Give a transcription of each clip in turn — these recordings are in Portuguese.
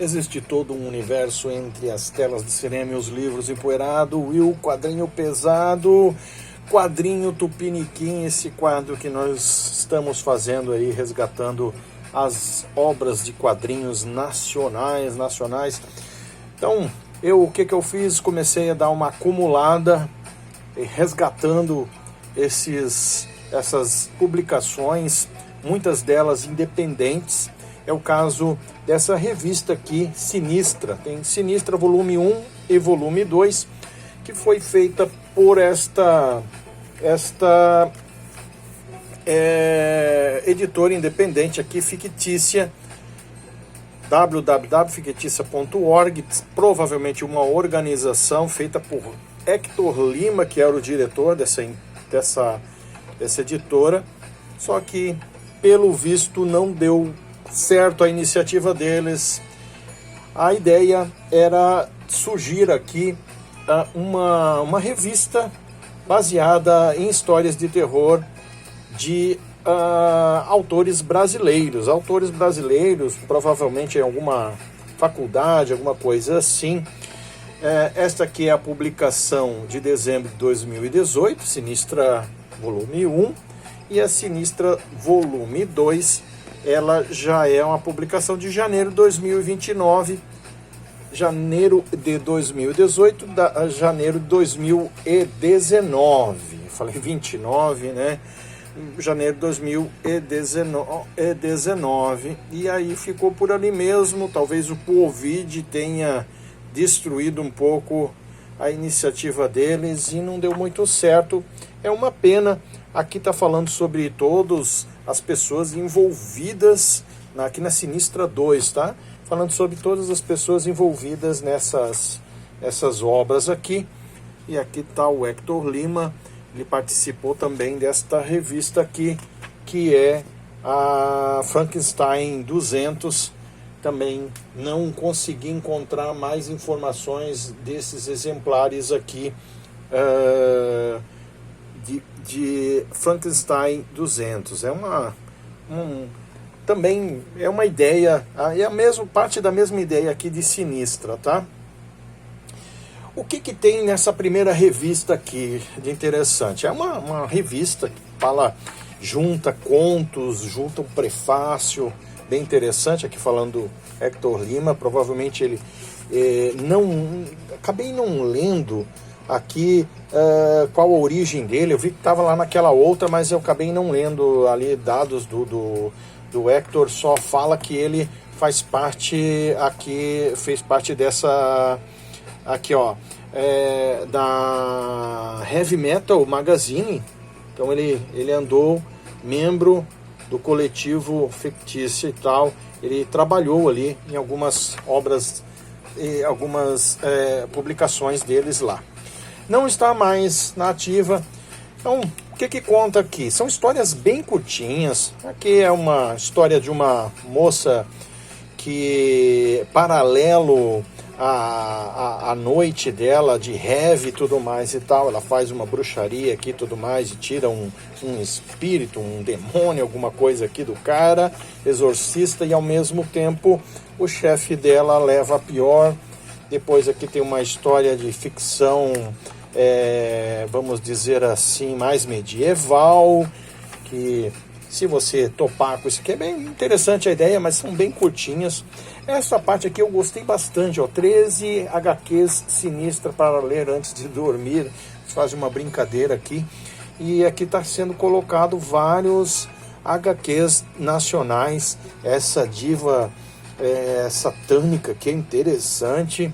Existe todo um universo entre as telas de cinema e os livros empoeirado e o quadrinho pesado, quadrinho Tupiniquim, esse quadro que nós estamos fazendo aí, resgatando as obras de quadrinhos nacionais. Então, o que eu fiz? Comecei a dar uma acumulada, resgatando essas publicações, muitas delas independentes. É o caso dessa revista aqui, Sinistra. Tem Sinistra volume 1 e volume 2, que foi feita por esta editora independente aqui, fictícia, www.ficticia.org, provavelmente uma organização feita por Hector Lima, que era o diretor dessa editora, só que, pelo visto, não deu certo a iniciativa deles. A ideia era surgir aqui uma revista baseada em histórias de terror de autores brasileiros, provavelmente em alguma faculdade, alguma coisa assim. Esta aqui é a publicação de dezembro de 2018, Sinistra volume 1, e a Sinistra volume 2, ela já é uma publicação de janeiro de 2029, janeiro de 2018, janeiro de 2019, falei 29, né? Janeiro de 2019, e aí ficou por ali mesmo. Talvez o Covid tenha destruído um pouco a iniciativa deles e não deu muito certo. É uma pena. Aqui está falando sobre todas as pessoas envolvidas aqui na Sinistra 2, tá? Falando sobre todas as pessoas envolvidas nessas obras aqui. E aqui está o Hector Lima, ele participou também desta revista aqui, que é a Frankenstein 200. Também não consegui encontrar mais informações desses exemplares aqui de Frankenstein 200. Também é uma ideia, é parte da mesma ideia aqui de Sinistra, tá? O que tem nessa primeira revista aqui de interessante? É uma revista que junta contos, junta um prefácio bem interessante, aqui falando do Hector Lima. Provavelmente ele acabei não lendo aqui qual a origem dele. Eu vi que estava lá naquela outra, mas eu acabei não lendo ali dados do Hector. Só fala que ele fez parte dessa aqui, ó, da Heavy Metal Magazine. Então ele andou membro do coletivo fictício e tal. Ele trabalhou ali em algumas obras e algumas publicações deles lá. Não está mais na ativa. Então, o que conta aqui? São histórias bem curtinhas. Aqui é uma história de uma moça que, paralelo à noite dela de heavy e tudo mais e tal, ela faz uma bruxaria aqui e tudo mais, e tira um espírito, um demônio, alguma coisa aqui do cara, exorcista, e ao mesmo tempo o chefe dela leva a pior. Depois aqui tem uma história de ficção, vamos dizer assim, mais medieval, que, se você topar com isso aqui, é bem interessante a ideia, mas são bem curtinhas. Essa parte aqui eu gostei bastante, ó, 13 HQs Sinistra para ler antes de dormir. Eles fazem uma brincadeira aqui. E aqui está sendo colocado vários HQs nacionais. Essa diva satânica que é interessante.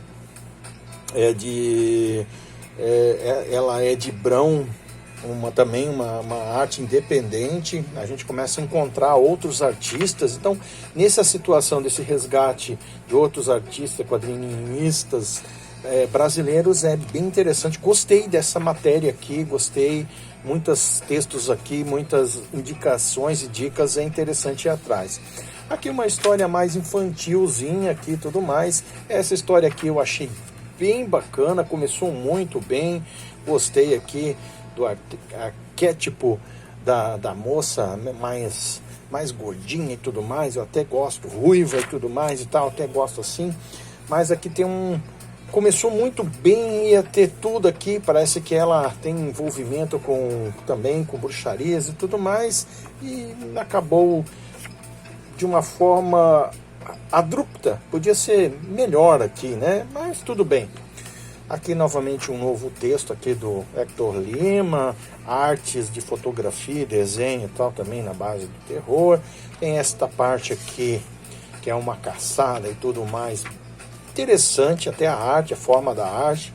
Ela é de Brão, também uma arte independente. A gente começa a encontrar outros artistas. Então, nessa situação desse resgate de outros artistas, quadrinistas brasileiros, é bem interessante. Gostei dessa matéria aqui, gostei. Muitos textos aqui, muitas indicações e dicas, é interessante ir atrás. Aqui uma história mais infantilzinha aqui e tudo mais. Essa história aqui eu achei bem bacana, começou muito bem. Gostei aqui do arquétipo da moça mais mais gordinha e tudo mais, eu até gosto, ruiva e tudo mais e tal, até gosto assim, mas aqui tem começou muito bem, ia ter tudo aqui, parece que ela tem envolvimento também com bruxarias e tudo mais, e acabou de uma forma abrupta, podia ser melhor aqui, né? Mas tudo bem. Aqui novamente um novo texto aqui do Hector Lima, artes de fotografia e desenho e tal, também na base do terror. Tem esta parte aqui, que é uma caçada e tudo mais. Interessante até a arte, a forma da arte.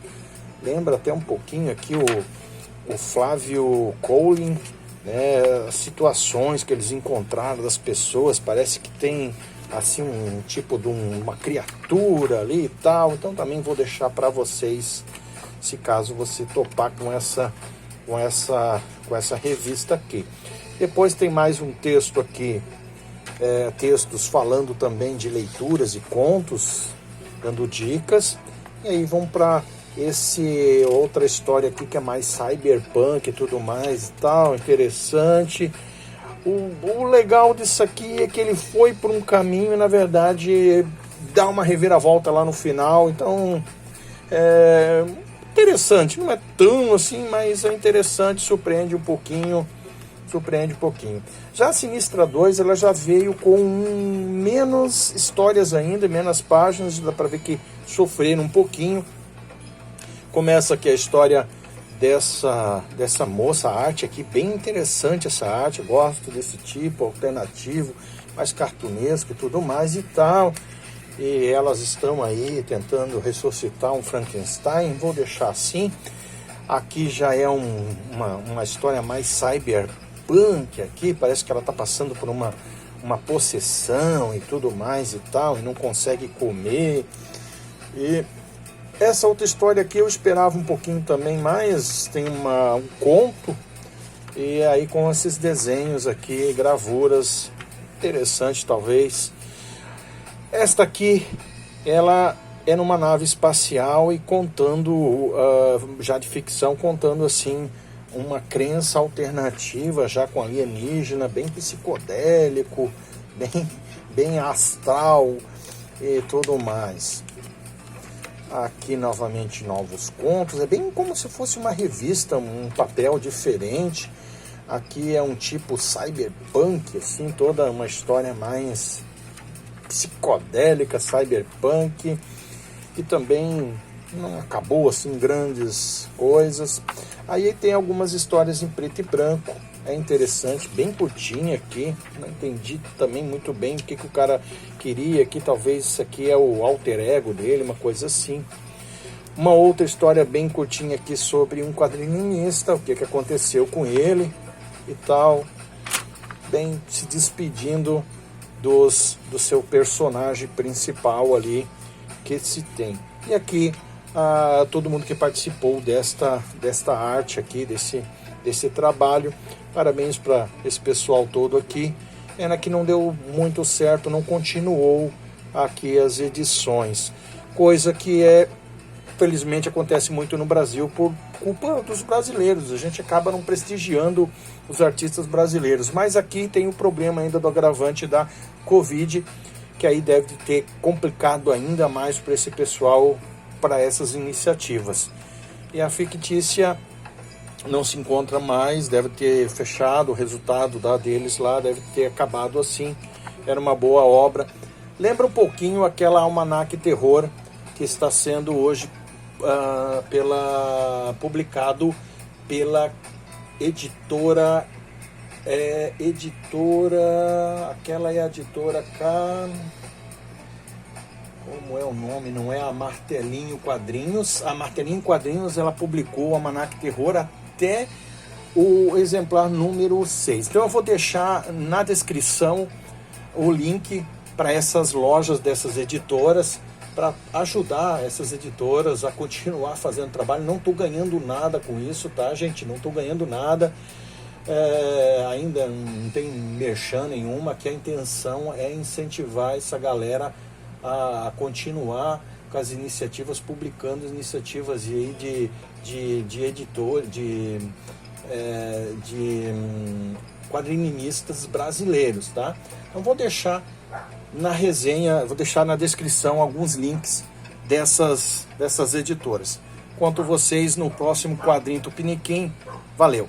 Lembra até um pouquinho aqui o Flávio Colin, né? As situações que eles encontraram das pessoas, parece que tem assim um tipo de uma criatura ali e tal. Então também vou deixar para vocês, se caso você topar com essa revista aqui. Depois tem mais um texto aqui, textos falando também de leituras e contos, dando dicas. E aí vamos para outra história aqui que é mais cyberpunk e tudo mais e tal, interessante. O legal disso aqui é que ele foi por um caminho e na verdade dá uma reviravolta lá no final, então é interessante, não é tão assim, mas é interessante, surpreende um pouquinho. Já a Sinistra 2, ela já veio com menos histórias ainda, menos páginas, dá para ver que sofreram um pouquinho. Começa aqui a história dessa moça, a arte aqui, bem interessante essa arte, eu gosto desse tipo, alternativo, mais cartunesco e tudo mais e tal. E elas estão aí tentando ressuscitar um Frankenstein, vou deixar assim. Aqui já é uma história mais cyberpunk aqui, parece que ela está passando por uma possessão e tudo mais e tal, e não consegue comer. E essa outra história aqui eu esperava um pouquinho também mais, tem um conto, e aí com esses desenhos aqui, gravuras, interessante talvez. Esta aqui, ela é numa nave espacial e contando, já de ficção, contando assim, uma crença alternativa, já com alienígena, bem psicodélico, bem astral e tudo mais. Aqui novamente novos contos, é bem como se fosse uma revista, um papel diferente. Aqui é um tipo cyberpunk, assim, toda uma história mais psicodélica, cyberpunk, e também não acabou assim grandes coisas. Aí tem algumas histórias em preto e branco, é interessante, bem curtinha aqui, não entendi também muito bem o que o cara queria aqui, talvez isso aqui é o alter ego dele, uma coisa assim. Uma outra história bem curtinha aqui sobre um quadrinista, o que aconteceu com ele e tal, bem se despedindo do seu personagem principal ali que se tem. E aqui todo mundo que participou desta arte aqui, desse trabalho, parabéns para esse pessoal todo aqui. Pena que não deu muito certo, não continuou aqui as edições, coisa que felizmente acontece muito no Brasil por culpa dos brasileiros, a gente acaba não prestigiando os artistas brasileiros, mas aqui tem o problema ainda do agravante da Covid, que aí deve ter complicado ainda mais para esse pessoal, para essas iniciativas. E a fictícia não se encontra mais, deve ter fechado, o resultado deles lá deve ter acabado assim, era uma boa obra. Lembra um pouquinho aquela Almanac Terror que está sendo hoje publicado pela editora, aquela é a editora como é o nome? Não é a Martelinho Quadrinhos. A Martelinho Quadrinhos, ela publicou o Almanac Terror até o exemplar número 6. Então eu vou deixar na descrição o link para essas lojas dessas editoras, para ajudar essas editoras a continuar fazendo trabalho. Não estou ganhando nada com isso, tá, gente? Não estou ganhando nada. Ainda não tem merchan nenhuma, que a intenção é incentivar essa galera a continuar com as iniciativas, publicando iniciativas de editor, de quadrinistas brasileiros, tá? Então vou deixar na resenha, vou deixar na descrição alguns links dessas editoras. Quanto vocês no próximo Quadrinho Tupiniquim, valeu!